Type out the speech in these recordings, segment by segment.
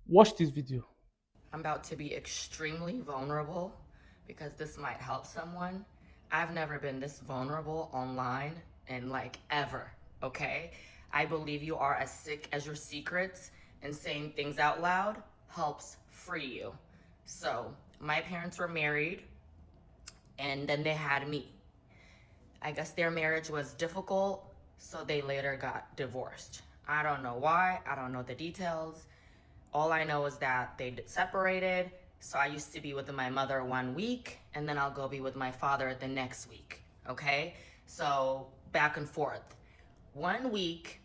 Watch this video. I'm about to be extremely vulnerable because this might help someone. I've never been this vulnerable online in like ever, okay? I believe you are as sick as your secrets, and saying things out loud helps free you. So, my parents were married and then they had me. I guess their marriage was difficult, so they later got divorced. I don't know why, I don't know the details. All I know is that they separated. So I used to be with my mother 1 week, and then I'll go be with my father the next week. Okay? So back and forth. 1 week,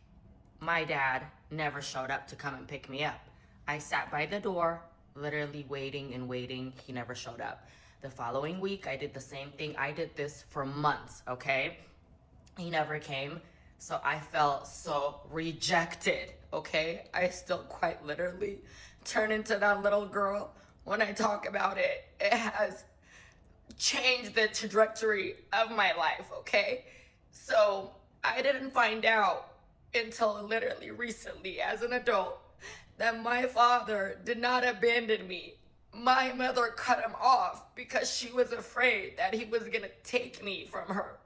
my dad never showed up to come and pick me up. I sat by the door, literally waiting and waiting. He never showed up. The following week, I did the same thing. I did this for months, okay? He never came. So I felt so rejected, okay? I still quite literally turn into that little girl when I talk about it. It has changed the trajectory of my life, okay? So I didn't find out until literally recently as an adult that my father did not abandon me. My mother cut him off because she was afraid that he was gonna take me from her.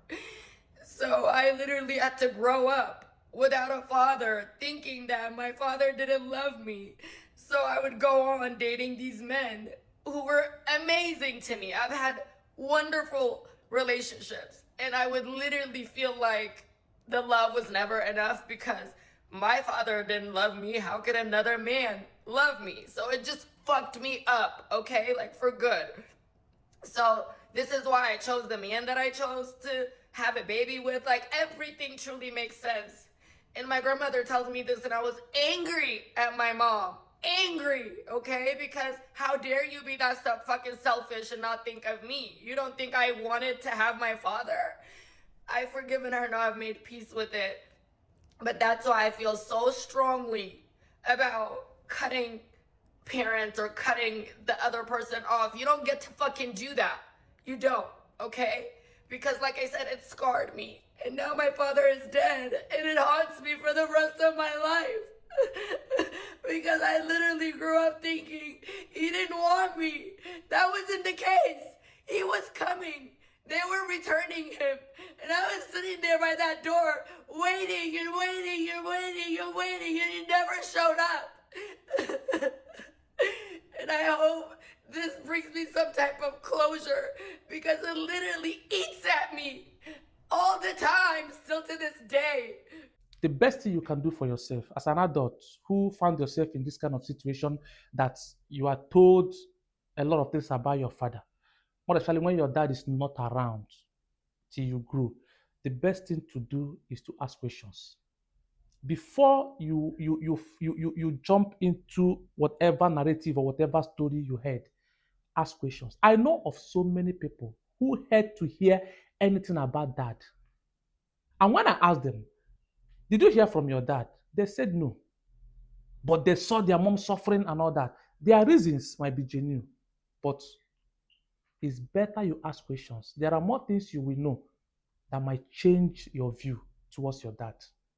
So I literally had to grow up without a father, thinking that my father didn't love me. So I would go on dating these men who were amazing to me. I've had wonderful relationships, and I would literally feel like the love was never enough because my father didn't love me. How could another man love me? So it just fucked me up, okay? Like for good. So this is why I chose the man that I chose to have a baby with. Like everything truly makes sense. And my grandmother tells me this, and I was angry at my mom. Angry, okay? Because how dare you be that stuff fucking selfish and not think of me? You don't think I wanted to have my father? I've forgiven her now, I've made peace with it. But that's why I feel so strongly about cutting parents or cutting the other person off. You don't get to fucking do that. You don't, okay? Because like I said, it scarred me. And now my father is dead, and it haunts me for the rest of my life. Because I literally grew up thinking he didn't want me. That wasn't the case. He was coming. They were returning him. And I was sitting there by that door, waiting and waiting and waiting and waiting, and he never showed up. And I hope this brings me some type of closure because it literally eats at me all the time, still to this day. The best thing you can do for yourself as an adult who found yourself in this kind of situation, that you are told a lot of things about your father, more especially when your dad is not around till you grow, the best thing to do is to ask questions before you jump into whatever narrative or whatever story you heard. Ask questions. I know of so many people who had to hear anything about dad, and when I asked them, did you hear from your dad, they said no, but they saw their mom suffering and all that. Their reasons might be genuine, but it's better you ask questions. There are more things you will know that might change your view towards your dad.